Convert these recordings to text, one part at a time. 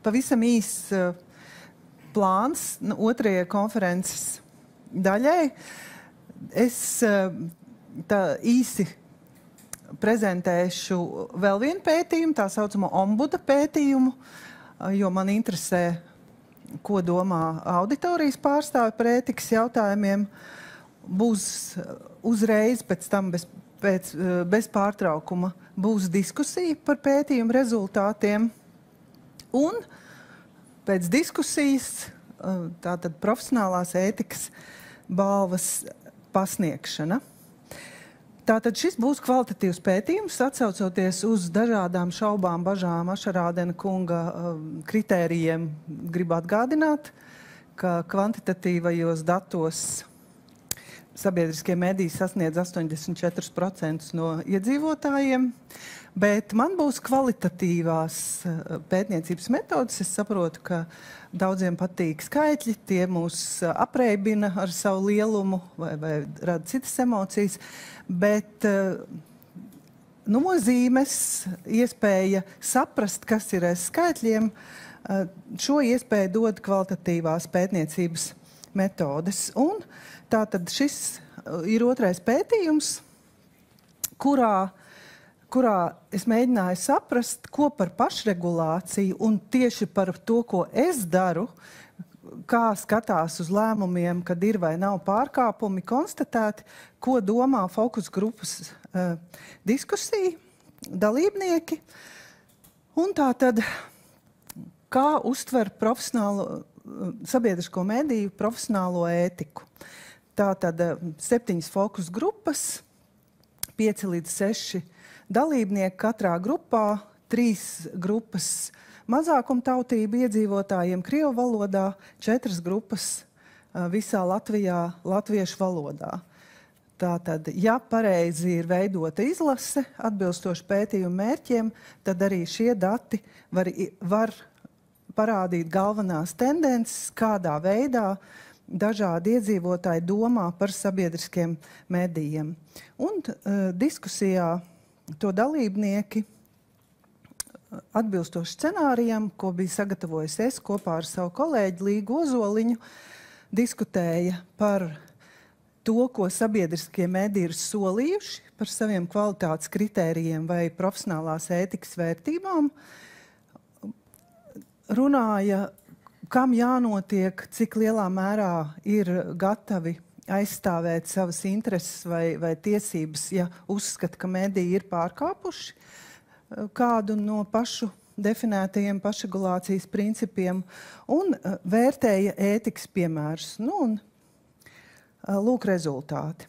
pavisam īs plāns otrajai konferences daļai. Es tā īsi prezentēšu vēl vienu pētījumu, tā saucamo ombuda pētījumu, jo man interesē, ko domā auditorijas pārstāvi par ētikas jautājumiem. Būs uzreiz pēc tam bez pārtraukuma būs diskusija par pētījumu rezultātiem. Un pēc diskusijas tātad profesionālās ētikas balvas pasniegšana. Tātad šis būs kvalitatīvs pētījums, atsaucoties uz dažādām šaubām, bažām Ašarādena kunga kritērijiem. Gribu atgādināt, ka kvantitatīvajos datos sabiedriskie mediji sasniedz 84% no iedzīvotājiem, bet man būs kvalitatīvās pētniecības metodas. Es saprotu, ka daudziem patīk skaitļi, tie mūs apreibina ar savu lielumu vai rada citas emocijas, bet nozīmes, iespēja saprast, kas ir aiz skaitļiem, šo iespēju dod kvalitatīvās pētniecības metodes. Un tātad šis ir otrais pētījums, kurā es mēģināju saprast, ko par pašregulāciju un tieši par to, ko es daru, kā skatās uz lēmumiem, kad ir vai nav pārkāpumi konstatēti, ko domā fokus grupas diskusija dalībnieki. Un tātad, kā uztver sabiedrisko mediju profesionālo ētiku. Tātad 7 fokus grupas, 5 līdz 6 dalībnieki katrā grupā, 3 grupas mazākumtautību iedzīvotājiem Krievu valodā, 4 grupas visā Latvijā latviešu valodā. Tātad, ja pareizi ir veidota izlase atbilstoši pētījumu mērķiem, tad arī šie dati var parādīt galvenās tendences, kādā veidā dažādi iedzīvotāji domā par sabiedriskiem medijiem. Un diskusijā to dalībnieki atbilstoši scenārijam, ko bija sagatavojis es kopā ar savu kolēģi Līgu Ozoliņu, diskutēja par to, ko sabiedriskie mediji ir solījuši par saviem kvalitātes kritērijiem vai profesionālās ētikas vērtībām. Runāja, kam jānotiek, cik lielā mērā ir gatavi aizstāvēt savas intereses vai tiesības, ja uzskata, ka mediji ir pārkāpuši kādu no pašu definētajiem pašregulācijas principiem un vērtēja ētikas piemērus. Un lūk rezultāti.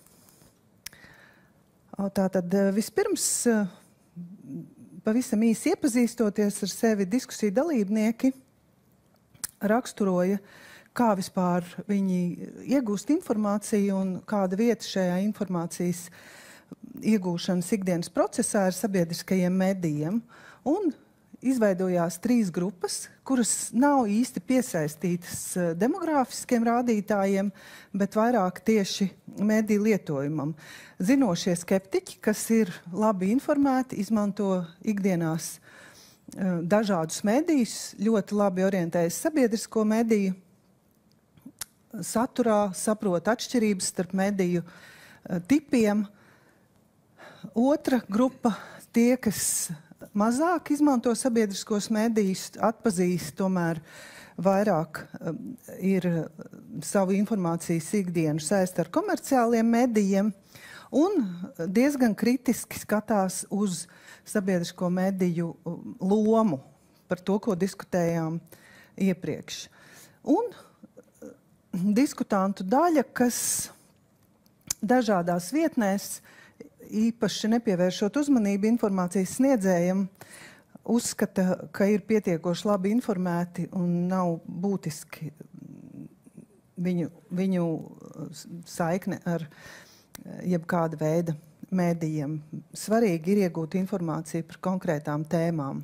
Tātad vispirms, pavisam īsi iepazīstoties ar sevi, diskusiju dalībnieki raksturoja, kā vispār viņi iegūst informāciju un kāda vieta šajā informācijas iegūšanas ikdienas procesā ir sabiedriskajiem medijiem. Un izveidojās 3 grupas, kuras nav īsti piesaistītas demogrāfiskiem rādītājiem, bet vairāk tieši mediju lietojumam. Zinošie skeptiķi, kas ir labi informēti, izmanto ikdienās dažādus medijus, ļoti labi orientējas sabiedrisko mediju saturā, saprot atšķirības starp mediju tipiem. Otra grupa, tie, kas mazāk izmanto sabiedriskos medijus, atpazīst tomēr vairāk ir savu informācijas ikdienu saist ar komerciāliem medijiem un diezgan kritiski skatās uz sabiedrisko mediju lomu par to, ko diskutējām iepriekš. Un diskutantu daļa, kas dažādās vietnēs, īpaši nepievēršot uzmanību informācijas sniedzējiem, uzskata, ka ir pietiekoši labi informēti un nav būtiski viņu saikne ar jebkāda veida medijiem. Svarīgi ir iegūt informāciju par konkrētām tēmām.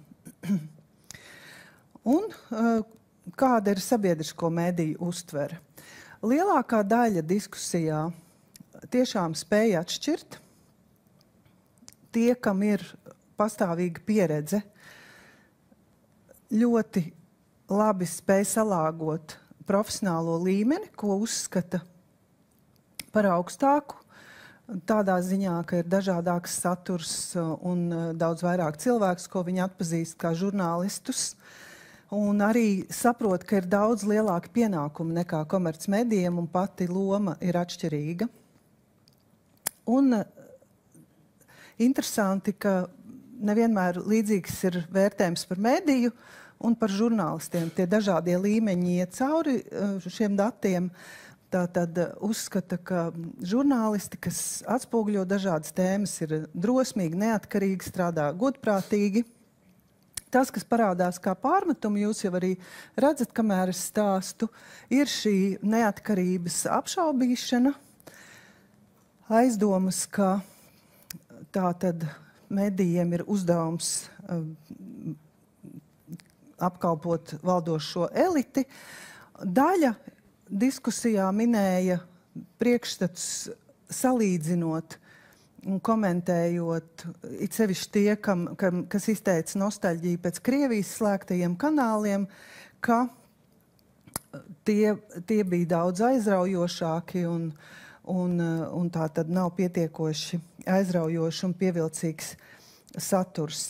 Un kāda ir sabiedrisko mediju uztvere? Lielākā daļa diskusijā tiešām spēja atšķirt. Tie, kam ir pastāvīga pieredze, ļoti labi spēj salāgot profesionālo līmeni, ko uzskata par augstāku, tādā ziņā, ka ir dažādāks saturs un daudz vairāk cilvēks, ko viņi atpazīst kā žurnālistus. Un arī saprot, ka ir daudz lielāki pienākumi nekā komercmedijiem, un pati loma ir atšķirīga. Un interesanti, ka nevienmēr līdzīgs ir vērtējums par mediju un par žurnālistiem. Tie dažādie līmeņi iet cauri šiem datiem. Tātad uzskata, ka žurnālisti, kas atspoguļo dažādas tēmas, ir drosmīgi, neatkarīgi, strādā godprātīgi. Tas, kas parādās kā pārmetumi, jūs jau arī redzat, kamēr es stāstu, ir šī neatkarības apšaubīšana, aizdomas, ka tātad medijiem ir uzdevums apkalpot valdošo eliti. Daļa diskusijā minēja priekšstats salīdzinot un komentējot, it sevišķi tie, kas izteica nostalģiju pēc Krievijas slēgtajiem kanāliem, ka tie bija daudz aizraujošāki un tā tad nav pietiekoši aizraujoši un pievilcīgs saturs.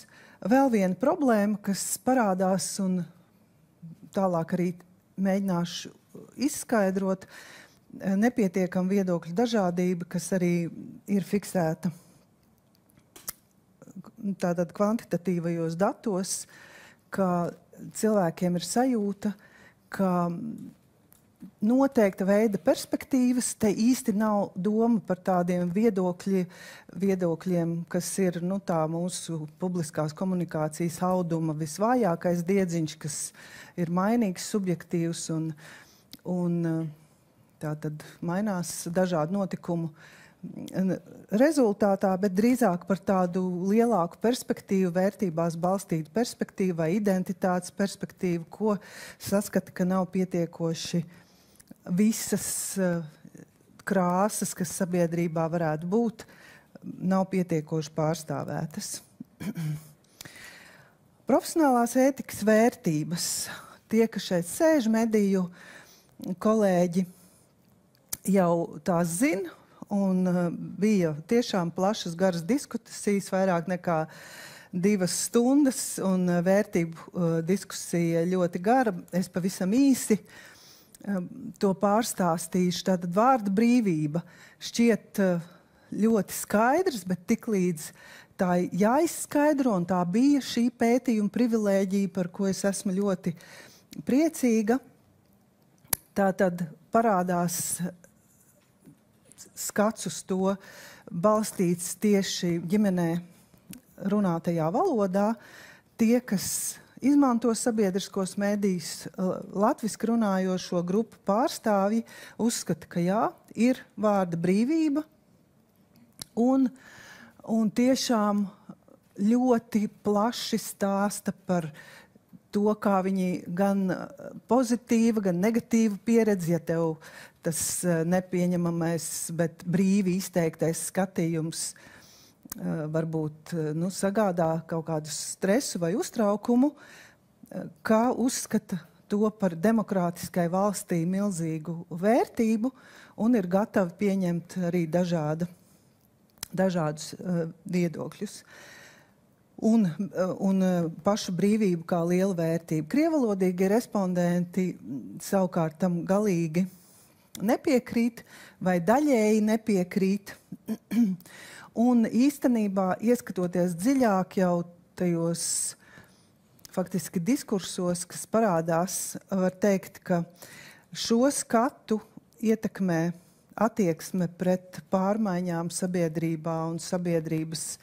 Vēl viena problēma, kas parādās un tālāk arī mēģināšu izskaidrot, nepietiekama viedokļu dažādība, kas arī ir fiksēta tātad kvantitatīvajos datos, ka cilvēkiem ir sajūta, ka noteikta veida perspektīvas, te īsti nav doma par tādiem viedokļiem, kas ir tā mūsu publiskās komunikācijas auduma visvājākais diedziņš, kas ir mainīgs, subjektīvs un tā tad mainās dažādu notikumu rezultātā, bet drīzāk par tādu lielāku perspektīvu, vērtībās balstītu perspektīvu vai identitātes perspektīvu, ko saskata, ka nav pietiekoši visas krāsas, kas sabiedrībā varētu būt, nav pietiekoši pārstāvētas. Profesionālās ētikas vērtības. Tie, kas šeit sēž, mediju kolēģi jau tās zina, un bija tiešām plašas garas diskusijas, vairāk nekā 2 stundas, un vērtību diskusija ļoti gara. Es pavisam īsi to pārstāstīšu. Tātad vārda brīvība šķiet ļoti skaidrs, bet tiklīdz tā jāizskaidro, un tā bija šī pētījuma privilēģija, par ko es esmu ļoti priecīga. Tātad parādās skats uz to balstīts tieši ģimenē runātajā valodā. Tie, kas izmanto sabiedriskos medijus, latviski runājošo grupu pārstāvji, uzskata, ka jā, ir vārda brīvība un tiešām ļoti plaši stāsta par to, kā viņi gan pozitīva, gan negatīva pieredze, ja tev tas nepieņemamais, bet brīvi izteiktais skatījums varbūt sagādā kaut kādu stresu vai uztraukumu, kā uzskata to par demokrātiskai valstī milzīgu vērtību un ir gatavi pieņemt arī dažādus viedokļus. Un pašu brīvību kā lielu vērtību. Krievalodīgi respondenti savukārt tam galīgi nepiekrīt vai daļēji nepiekrīt. Un īstenībā, ieskatoties dziļāk jau tajos faktiski diskursos, kas parādās, var teikt, ka šo skatu ietekmē attieksme pret pārmaiņām sabiedrībā un sabiedrības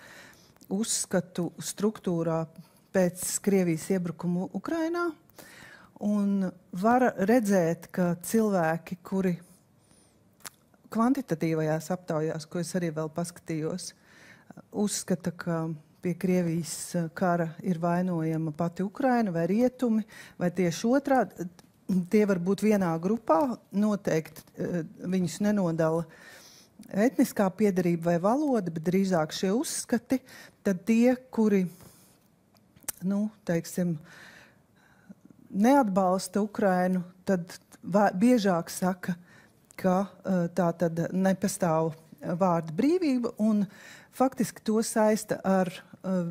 uzskatu struktūrā pēc Krievijas iebrukumu Ukrainā. Un var redzēt, ka cilvēki, kuri kvantitatīvajās aptaujās, ko es arī vēl paskatījos, uzskata, ka pie Krievijas kara ir vainojama pati Ukraina vai rietumi, vai tieši otrādi. Tie var būt vienā grupā, noteikti viņus nenodala etniskā piederība vai valoda, bet drīzāk šie uzskati, tad tie, kuri, teiksim, neatbalsta Ukrainu, tad biežāk saka, ka tā tad nepastāv vārda brīvība, un faktiski to saista ar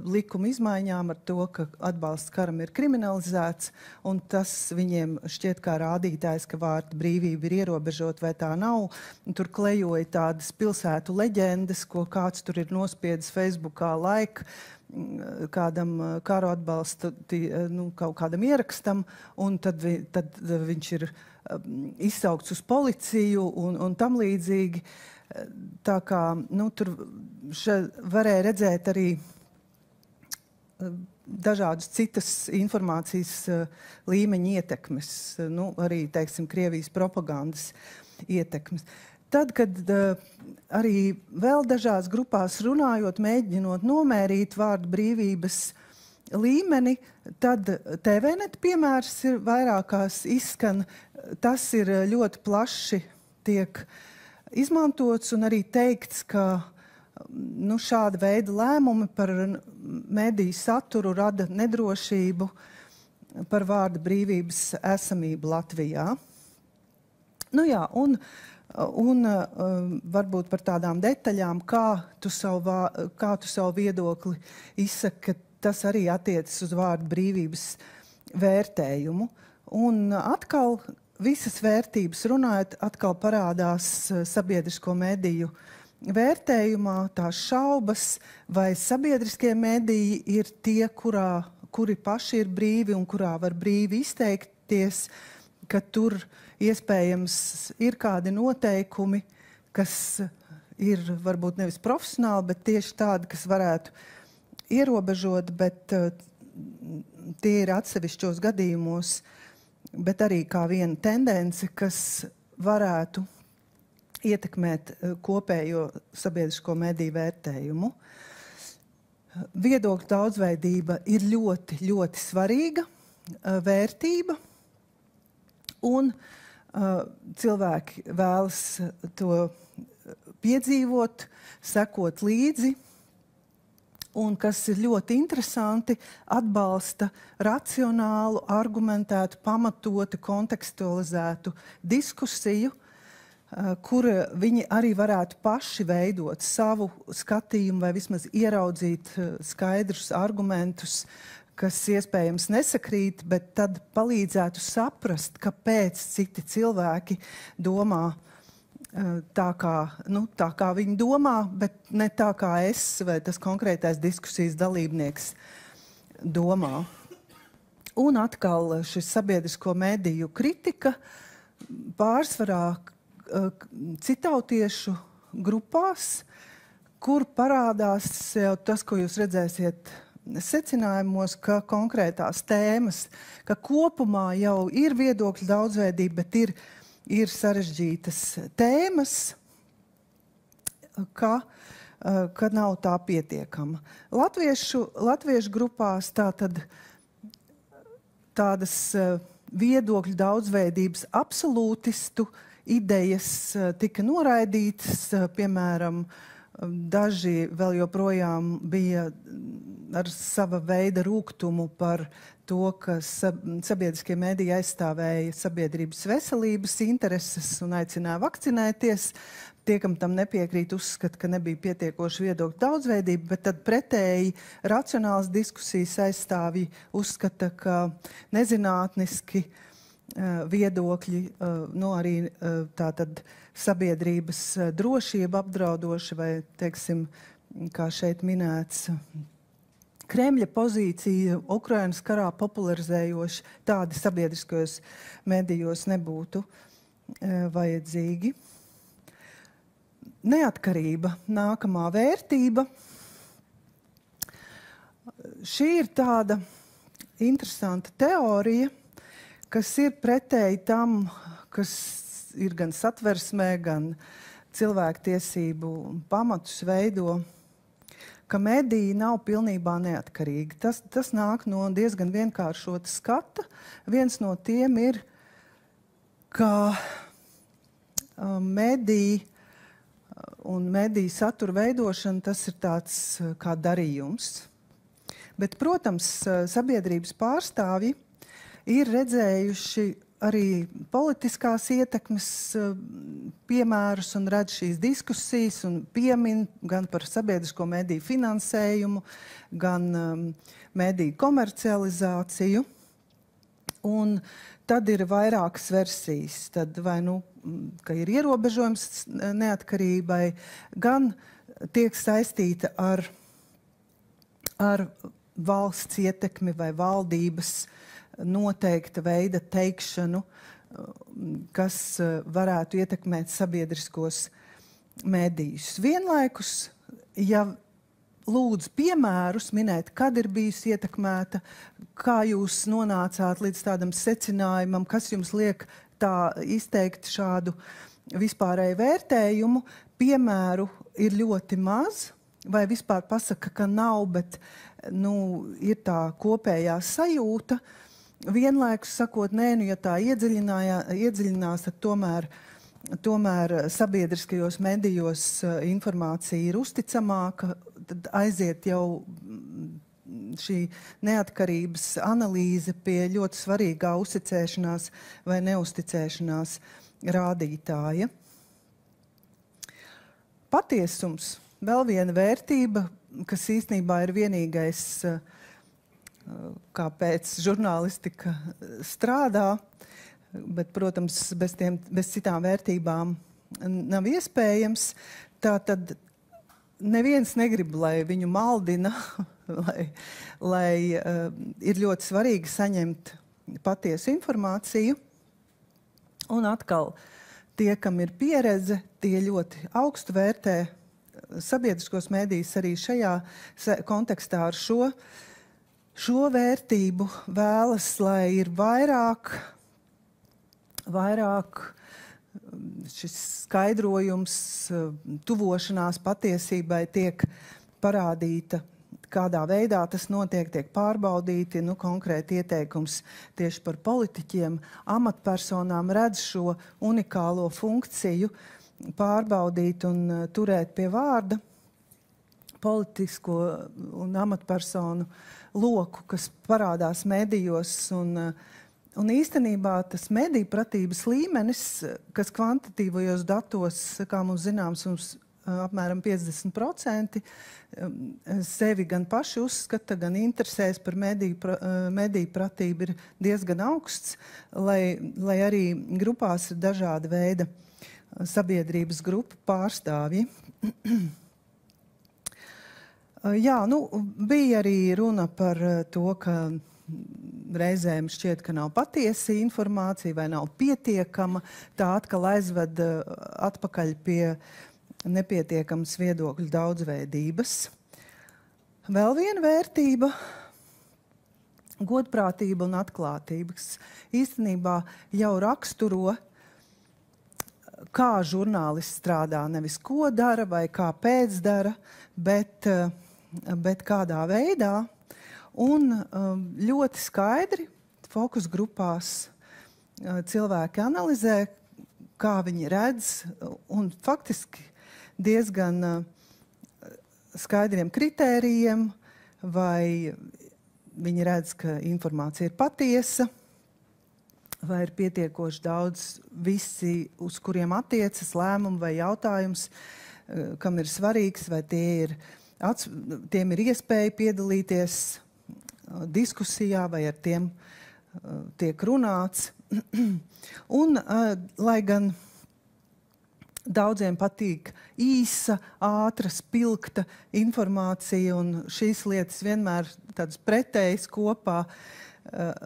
likuma izmaiņām, ar to, ka atbalsts karam ir kriminalizēts, un tas viņiem šķiet kā rādītājs, ka vārda brīvība ir ierobežot vai tā nav. Tur klejoja tādas pilsētu leģendas, ko kāds tur ir nospiedis Facebookā kādam karu atbalsta kaut kādam ierakstam, un tad viņš ir izsaukts uz policiju un tam līdzīgi. Tā kā tur varēja redzēt arī dažādas citas informācijas līmeņa ietekmes, arī, teiksim, Krievijas propagandas ietekmes. Tad, kad arī vēl dažās grupās runājot, mēģinot nomērīt vārdu brīvības līmeni, tad TVNet piemērs ir vairākās izskan. Tas ir ļoti plaši tiek izmantots un arī teikts, ka šāda veida lēmumi par mediju saturu rada nedrošību par vārda brīvības esamību Latvijā. Un varbūt par tādām detaļām, kā tu savu viedokli izsaki, ka tas arī attiecas uz vārda brīvības vērtējumu. Un atkal visas vērtības runājot, atkal parādās sabiedrisko mediju vērtējumā tās šaubas, vai sabiedriskie mediji ir tie, kuri paši ir brīvi un kurā var brīvi izteikties, ka tur iespējams ir kādi noteikumi, kas ir varbūt nevis profesionāli, bet tieši tādi, kas varētu ierobežot, bet tie ir atsevišķos gadījumos, bet arī kā viena tendence, kas varētu ietekmēt kopējo sabiedrisko mediju vērtējumu. Viedokļu daudzveidība ir ļoti, ļoti svarīga vērtība, un cilvēki vēlas to piedzīvot, sekot līdzi, un, kas ir ļoti interesanti, atbalsta racionālu, argumentētu, pamatoti, kontekstualizētu diskusiju, kur viņi arī varētu paši veidot savu skatījumu vai vismaz ieraudzīt skaidrus argumentus, kas iespējams nesakrīt, bet tad palīdzētu saprast, kāpēc citi cilvēki domā tā kā viņi domā, bet ne tā kā es vai tas konkrētais diskusijas dalībnieks domā. Un atkal šis sabiedrisko mediju kritika pārsvarā citautiešu grupās, kur parādās jau tas, ko jūs redzēsiet secinājumos, ka konkrētās tēmas, ka kopumā jau ir viedokļu daudzveidība, bet ir sarežģītas tēmas, ka nav tā pietiekama. Latviešu grupās tādas viedokļu daudzveidības absolūtistu idejas tika noraidītas, piemēram, daži vēl joprojām bija ar sava veida rūgtumu par to, ka sabiedriskie mediji aizstāvēja sabiedrības veselības intereses un aicināja vakcinēties. Tie, kam tam nepiekrīt, uzskata, ka nebija pietiekoši viedokļu daudzveidība, bet tad pretēji racionālas diskusijas aizstāvji uzskata, ka nezinātniski viedokļi, arī tātad sabiedrības drošība apdraudoša vai, teiksim, kā šeit minēts, Kremļa pozīcija Ukrainas karā popularizējoši, tādi sabiedriskajos medijos nebūtu vajadzīgi. Neatkarība, nākamā vērtība. Šī ir tāda interesanta teorija, kas ir pretēji tam, kas ir gan satversmē, gan cilvēktiesību pamatus veido, ka mediji nav pilnībā neatkarīgi. Tas nāk no diezgan vienkāršota skata. Viens no tiem ir, ka mediji un mediju satura veidošana, tas ir tāds kā darījums. Bet, protams, sabiedrības pārstāvji ir redzējuši arī politiskās ietekmes piemērus un redz šīs diskusijas un piemin gan par sabiedrisko mediju finansējumu, gan mediju komercializāciju. Un tad ir vairākas versijas. Tad vai ka ir ierobežojums neatkarībai, gan tiek saistīta ar valsts ietekmi vai valdības noteikta veida teikšanu, kas varētu ietekmēt sabiedriskos medijus. Vienlaikus, ja lūdzu piemērus minēt, kad ir bijusi ietekmēta, kā jūs nonācāt līdz tādam secinājumam, kas jums liek tā izteikt šādu vispārēju vērtējumu, piemēru ir ļoti maz, vai vispār pasaka, ka nav, bet ir tā kopējā sajūta. Vienlaikus sakot, ja tā iedziļinās, tad tomēr sabiedriskajos medijos informācija ir uzticamāka, tad aiziet jau šī neatkarības analīze pie ļoti svarīgā uzticēšanās vai neuzticēšanās rādītāja. Patiesums, vēl viena vērtība, kas īstenībā ir vienīgais, kāpēc žurnālistika strādā, bet, protams, bez citām vērtībām nav iespējams. Tātad neviens negrib, lai viņu maldina, lai ir ļoti svarīgi saņemt patiesu informāciju. Un atkal, tie, kam ir pieredze, tie ļoti augstu vērtē sabiedriskos medijus arī šajā kontekstā ar šo vērtību vēlas, lai ir vairāk šis skaidrojums, tuvošanās patiesībai tiek parādīta, kādā veidā tas notiek, tiek pārbaudīti, konkrēti ieteikums tieši par politiķiem, amatpersonām redz šo unikālo funkciju, pārbaudīt un turēt pie vārda politisko un amatpersonu loku, kas parādās medijos. Un īstenībā tas mediju pratības līmenis, kas kvantitīvajos datos, kā mums zināms, mums apmēram 50% sevi gan paši uzskata, gan interesēs par mediju pratību, ir diezgan augsts, lai arī grupās ir dažāda veida sabiedrības grupu pārstāvji. Jā, bija arī runa par to, ka reizēm šķiet, ka nav patiesa informācija vai nav pietiekama. Tā atkal aizved atpakaļ pie nepietiekamas viedokļu daudzveidības. Vēl viena vērtība - godprātība un atklātība, kas īstenībā jau raksturo, kā žurnālists strādā, nevis ko dara vai kāpēc dara, bet kādā veidā. Un ļoti skaidri fokus grupās cilvēki analizē, kā viņi redz, un faktiski diezgan skaidriem kritērijiem, vai viņi redz, ka informācija ir patiesa, vai ir pietiekoši daudz visi, uz kuriem attiecas lēmumi vai jautājums, kam ir svarīgs, vai tiem ir iespēja piedalīties diskusijā, vai ar tiem tiek runāts. Un, lai gan daudziem patīk īsa, ātra, spilgta informācija, un šīs lietas vienmēr tādas pretējas kopā,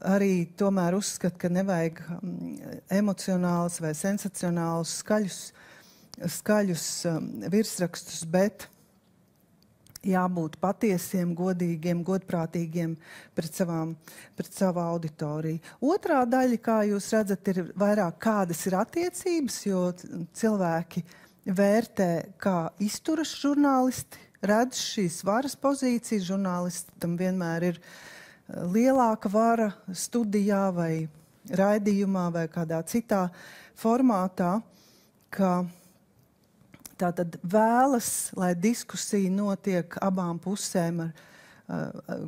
arī tomēr uzskat, ka nevajag emocionālus vai sensacionālus skaļus virsrakstus, bet jābūt patiesiem, godīgiem, godprātīgiem pret savu auditoriju. Otrā daļa, kā jūs redzat, ir vairāk kādas ir attiecības, jo cilvēki vērtē, kā izturas žurnālisti, redz šīs varas pozīcijas. Žurnālistam vienmēr ir lielāka vara studijā vai raidījumā vai kādā citā formātā, ka tātad vēlas, lai diskusija notiek abām pusēm,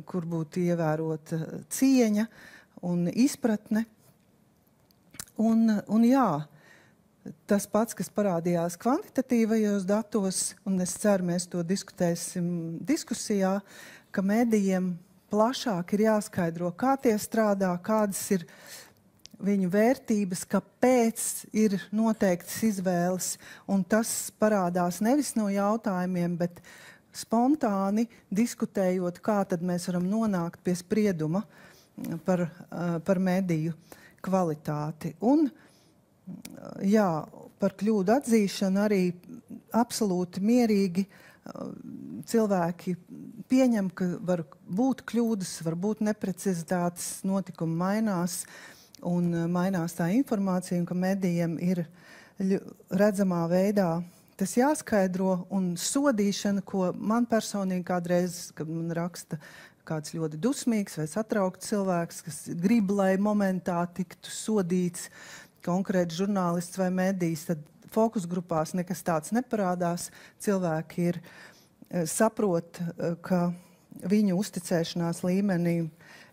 kur būtu ievērota cieņa un izpratne. Un jā, tas pats, kas parādījās kvantitatīvajos datos, un es ceru, mēs to diskutēsim diskusijā, ka medijiem plašāk ir jāskaidro, kā tie strādā, kādas ir viņu vērtības, kāpēc ir noteiktas izvēles, un tas parādās nevis no jautājumiem, bet spontāni diskutējot, kā tad mēs varam nonākt pie sprieduma par mediju kvalitāti. Un, jā, par kļūdu atzīšanu arī absolūti mierīgi cilvēki pieņem, ka var būt kļūdas, var būt neprecizitātes, notikumi mainās un mainās tā informācija, un ka medijiem ir redzamā veidā tas jāskaidro, un sodīšana, ko man personīgi kādreiz, kad man raksta kāds ļoti dusmīgs vai satraukts cilvēks, kas grib, lai momentā tiktu sodīts konkrēts žurnālists vai medijs, tad fokus grupās nekas tāds neparādās. Cilvēki saprot, ka viņu uzticēšanās līmenī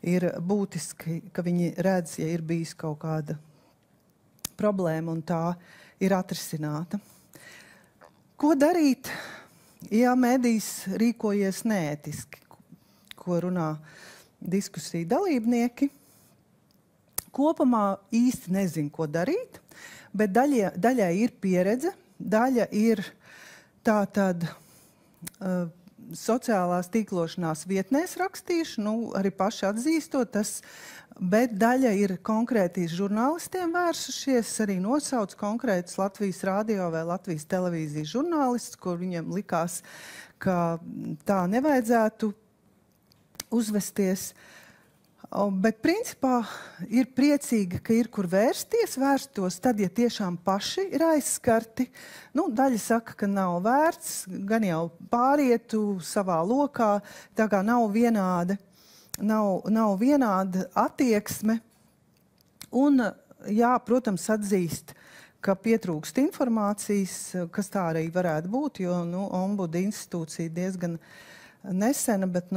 ir būtiski, ka viņi redz, ja ir bijis kaut kāda problēma un tā ir atrisināta. Ko darīt, ja medijs rīkojies neētiski, ko runā diskusiju dalībnieki? Kopumā īsti nezinu, ko darīt, bet daļai ir pieredze, daļa ir tātad sociālās tīklošanās vietnēs rakstīšu, arī paši atzīstot tas, bet daļa ir konkrētīs žurnālistiem vērsušies, arī nosauc konkrētus Latvijas radio vai Latvijas televīzijas žurnālistus, kur viņiem likās, ka tā nevajadzētu uzvesties. Bet principā ir priecīgi, ka ir kur vērstos tad, ja tiešām paši ir aizskarti. Daļa saka, ka nav vērts, gan jau pārietu savā lokā, tā kā nav vienāda attieksme. Un, jā, protams, atzīst, ka pietrūkst informācijas, kas tā arī varētu būt, jo ombuda institūcija diezgan nesena, bet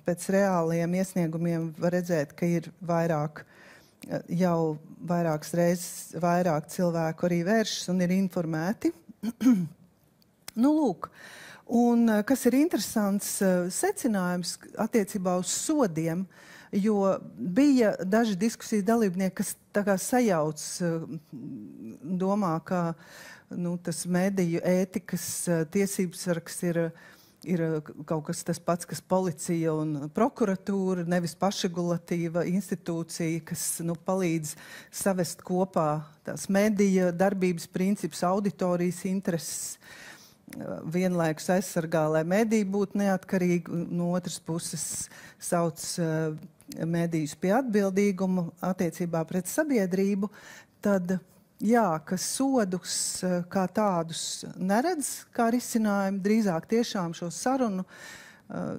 pēc reāliem iesniegumiem var redzēt, ka ir jau vairākas reizes vairāk cilvēku arī vēršas un ir informēti. Lūk, un kas ir interesants secinājums attiecībā uz sodiem, jo bija daži diskusiju dalībnieki, kas tā kā sajauc, domā, ka tas mediju ētikas tiesības sargs ir kaut kas tas pats, kas policija un prokuratūra, nevis pašregulatīva institūcija, kas palīdz savest kopā tās medija darbības principus, auditorijas intereses, vienlaikus aizsargā, lai mediji būtu neatkarīgi, no otras puses sauc medijus pie atbildīguma attiecībā pret sabiedrību, tad jā, ka sodus kā tādus neredz kā risinājumu, drīzāk tiešām šo sarunu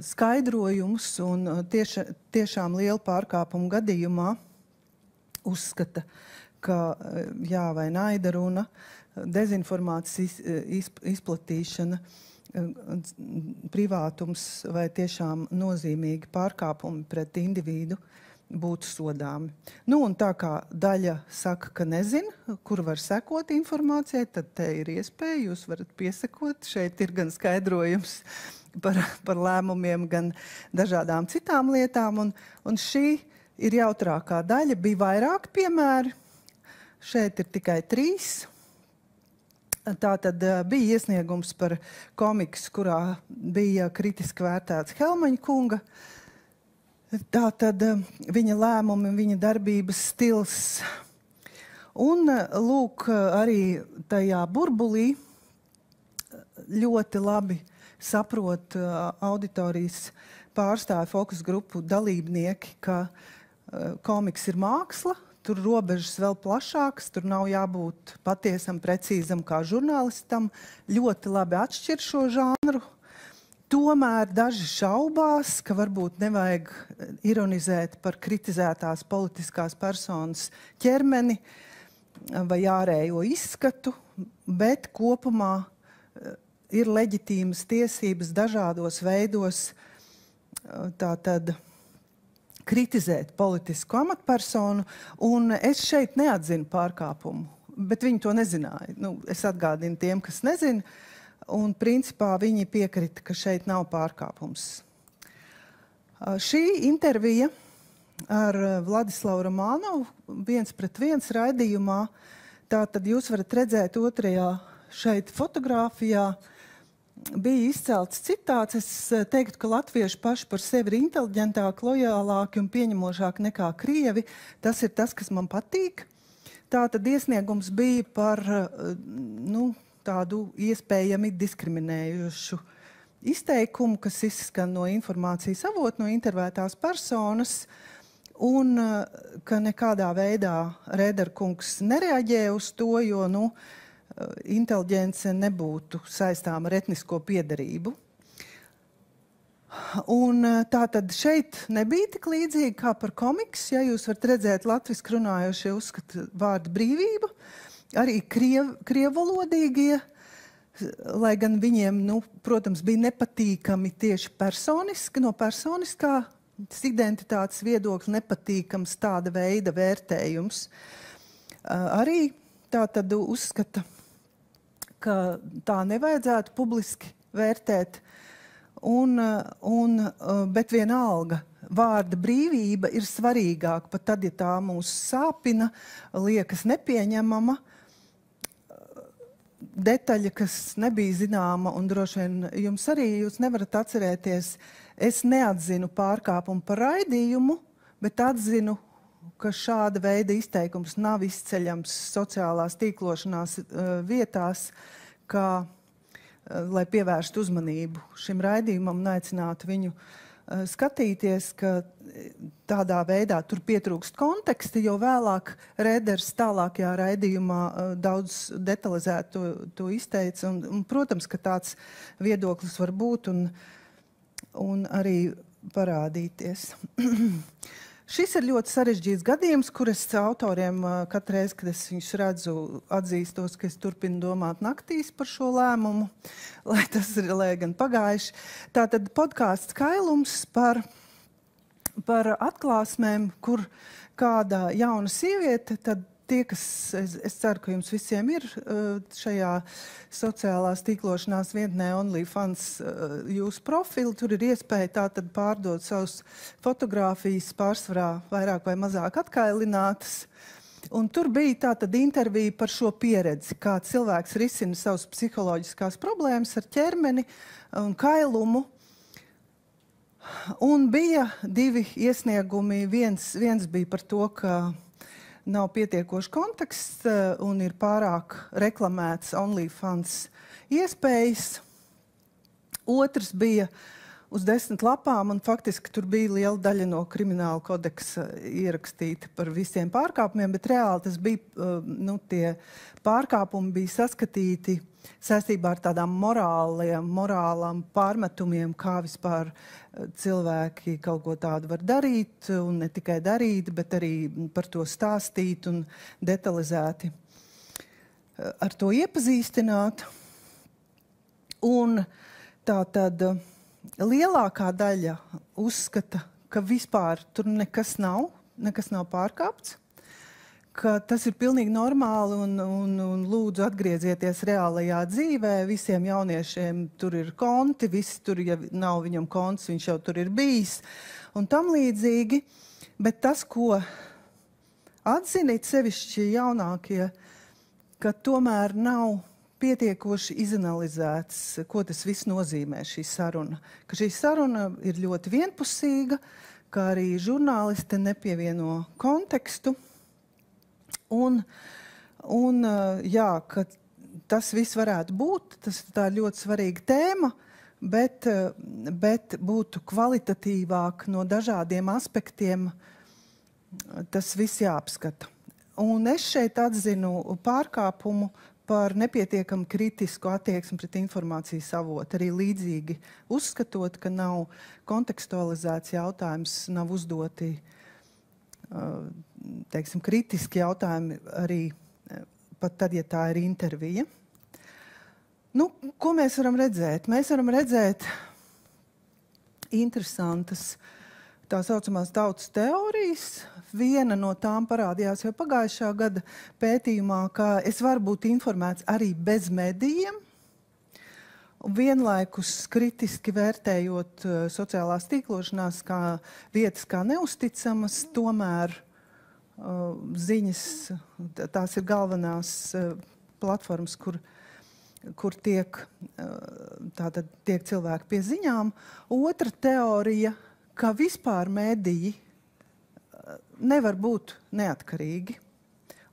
skaidrojumus un tiešām lielu pārkāpumu gadījumā uzskata, ka jā, vai naida runa, dezinformācijas izplatīšana, privātums vai tiešām nozīmīgi pārkāpumi pret individu būtu sodāmi. Un tā kā daļa saka, ka nezin, kur var sekot informācijai, tad te ir iespēja, jūs varat piesakot. Šeit ir gan skaidrojums par lēmumiem, gan dažādām citām lietām. Un šī ir jautrākā daļa. Bija vairāk piemēri. Šeit ir tikai 3. Tātad bija iesniegums par komiksu, kurā bija kritiski vērtēts Helmaņa kunga. Tātad viņa lēmumi, viņa darbības stils. Un, lūk, arī tajā burbulī ļoti labi saprot auditorijas pārstāvi fokus grupu dalībnieki, ka komiks ir māksla, tur robežas vēl plašākas, tur nav jābūt patiesam, precīzam kā žurnālistam, ļoti labi atšķir šo žanru. Tomēr daži šaubās, ka varbūt nevajag ironizēt par kritizētās politiskās personas ķermeni vai ārējo izskatu, bet kopumā ir leģitīmas tiesības dažādos veidos tātad kritizēt politisku amatpersonu, un es šeit neatzinu pārkāpumu, bet viņi to nezināja. Nu, es atgādinu tiem, kas nezina, un principā viņi piekrita, ka šeit nav pārkāpums. Šī intervija ar Vladislavu Romanovu 1:1 raidījumā, tātad jūs varat redzēt otrajā šeit fotogrāfijā, bija izcelts citāts. Es teiktu, ka latvieši paši par sevi ir inteliģentāki, lojālāki un pieņemošāki nekā krievi. Tas ir tas, kas man patīk. Tātad iesniegums bija par tādu iespējami diskriminējušu izteikumu, kas izskan no informācijas avotu, no intervētās personas, un ka nekādā veidā Rēderkungs nereaģē uz to, jo, inteliģence nebūtu saistām ar etnisko piederību. Un tātad šeit nebija tik līdzīgi kā par komiks. Ja jūs varat redzēt, latviski runājošie uzskata vārdu brīvība, arī krievvalodīgie, lai gan viņiem, protams, bija nepatīkami tieši personiski, no personiskā identitātes viedokļa nepatīkams tāda veida vērtējums. Arī tā tad uzskata, ka tā nevajadzētu publiski vērtēt, bet vienalga vārda brīvība ir svarīgāka, pat tad, ja tā mūs sāpina, liekas nepieņemama. Detaļa, kas nebija zināma, un droši vien jums arī, jūs nevarat atcerēties, es neatzinu pārkāpumu par raidījumu, bet atzinu, ka šāda veida izteikums nav izceļams sociālās tīklošanās vietās, lai pievērstu uzmanību šim raidījumam un aicinātu viņu skatīties, ka tādā veidā tur pietrūkst konteksta, jo vēlāk Rēders tālākajā raidījumā daudz detalizēt to izteica. Un, protams, ka tāds viedoklis var būt un arī parādīties. Šis ir ļoti sarežģīts gadījums, kur es autoriem katru reizi, kad es viņus redzu, atzīstos, ka es turpinu domāt naktīs par šo lēmumu, lai tas ir, lai gan pagājuši. Tātad podkāsts Kailums par atklāsmēm, kur kāda jauna sieviete, tad tie, kas, es ceru, ka jums visiem ir šajā sociālās tīklošanās vietnē OnlyFans jūsu profili, tur ir iespēja tātad pārdot savus fotogrāfijas pārsvarā vairāk vai mazāk atkailinātas. Un tur bija tātad intervija par šo pieredzi, kā cilvēks risina savas psiholoģiskās problēmas ar ķermeni un kailumu. Un bija divi iesniegumi. Viens bija par to, ka nav pietiekoši konteksts un ir pārāk reklamēts OnlyFans iespējas. Otrs bija uz 10 lapām, un faktiski tur bija liela daļa no krimināla kodeksa ierakstīta par visiem pārkāpumiem, bet reāli tas bija, tie pārkāpumi bija saskatīti saistībā ar tādām morālām pārmetumiem, kā vispār cilvēki kaut ko tādu var darīt, un ne tikai darīt, bet arī par to stāstīt un detalizēti ar to iepazīstināt. Un tā tad lielākā daļa uzskata, ka vispār tur nekas nav pārkāpts, ka tas ir pilnīgi normāli un lūdzu atgriezieties reālajā dzīvē. Visiem jauniešiem tur ir konti, visi tur, ja nav viņam konts, viņš jau tur ir bijis un tam līdzīgi. Bet tas, ko atzinīt sevišķi jaunākie, ka tomēr nav pietiekoši izanalizēts, ko tas viss nozīmē, šī saruna. Ka šī saruna ir ļoti vienpusīga, ka arī žurnālisti nepievieno kontekstu. Jā, ka tas viss varētu būt, tas tā ļoti svarīga tēma, bet būtu kvalitatīvāk no dažādiem aspektiem, tas viss jāapskata. Un es šeit atzinu pārkāpumu par nepietiekami kritisku attieksmi pret informācijas avotu. Arī līdzīgi uzskatot, ka nav kontekstualizēts jautājums, nav uzdoti teiksim, kritiski jautājumi arī pat tad, ja tā ir intervija. Ko mēs varam redzēt? Mēs varam redzēt interesantas tā saucamās tautas teorijas. Viena no tām parādījās jau pagājušā gada pētījumā, ka es varu būt informēts arī bez medijiem, un vienlaikus kritiski vērtējot sociālās tīklošanās kā vietas kā neusticamas, tomēr ziņas, tās ir galvenās platformas, kur tiek cilvēki pie ziņām. Otra teorija, ka vispār mediji nevar būt neatkarīgi.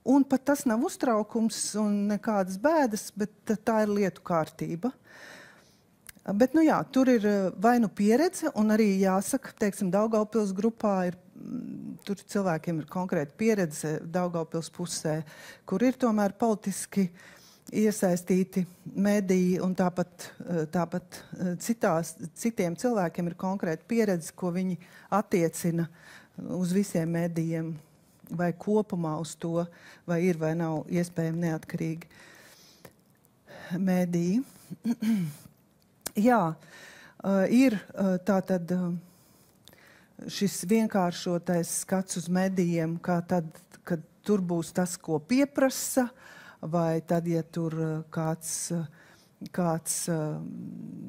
Un pat tas nav uztraukums un nekādas bēdas, bet tā ir lietu kārtība. Bet, nu jā, tur ir vai nu pieredze, un arī jāsaka, teiksim, Daugavpils grupā tur cilvēkiem ir konkrēta pieredze Daugavpils pusē, kur ir tomēr politiski iesaistīti mediji, un tāpat citiem cilvēkiem ir konkrēta pieredze, ko viņi attiecina uz visiem medijiem, vai kopumā uz to, vai ir vai nav iespējami neatkarīgi mediji. Jā, ir tātad šis vienkāršotais skats uz medijiem, kā tad, kad tur būs tas, ko pieprasa, vai tad, ja tur kāds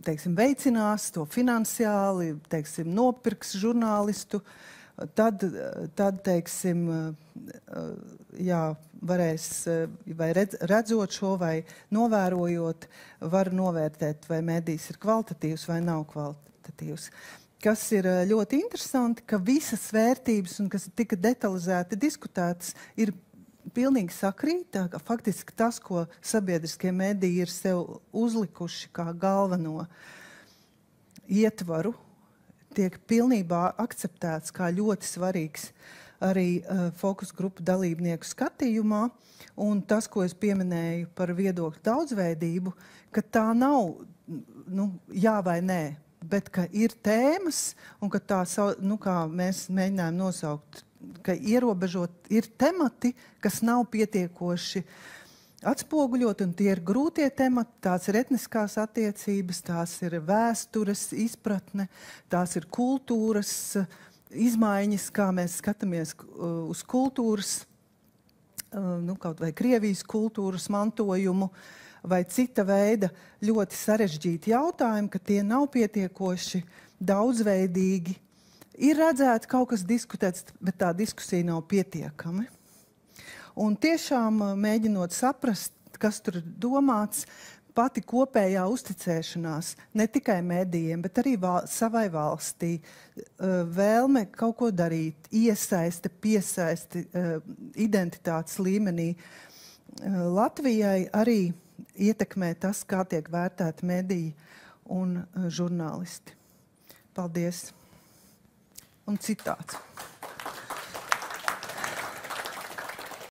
teiksim, veicinās to finansiāli, teiksim, nopirks žurnālistu, tad teiksim, jā, varēs, vai redzot šo, vai novērojot, var novērtēt, vai medijs ir kvalitatīvs vai nav kvalitatīvs. Kas ir ļoti interesanti, ka visas vērtības, un kas tika detalizēti diskutētas, ir pilnīgi sakrīt. Faktiski tas, ko sabiedriskie mediji ir sev uzlikuši kā galveno ietvaru, tiek pilnībā akceptēts kā ļoti svarīgs arī fokus grupu dalībnieku skatījumā. Un tas, ko es pieminēju par viedokļu daudzveidību, ka tā nav jā vai nē, bet ka ir tēmas, un ka tā, kā mēs mēģinājām nosaukt, ka ierobežot ir temati, kas nav pietiekoši atspoguļot, un tie ir grūtie temati, tās ir etniskās attiecības, tās ir vēstures izpratne, tās ir kultūras izmaiņas, kā mēs skatāmies uz kultūras, kaut vai Krievijas kultūras mantojumu, vai cita veida ļoti sarežģīti jautājumi, ka tie nav pietiekoši daudzveidīgi. Ir redzēts kaut kas diskutēts, bet tā diskusija nav pietiekami. Un tiešām mēģinot saprast, kas tur ir domāts, pati kopējā uzticēšanās ne tikai medijiem, bet arī savai valstī, vēlme kaut ko darīt, iesaiste, piesaisti identitātes līmenī. Latvijai arī ietekmē tas, kā tiek vērtēti mediji un žurnālisti. Paldies! Un citāts.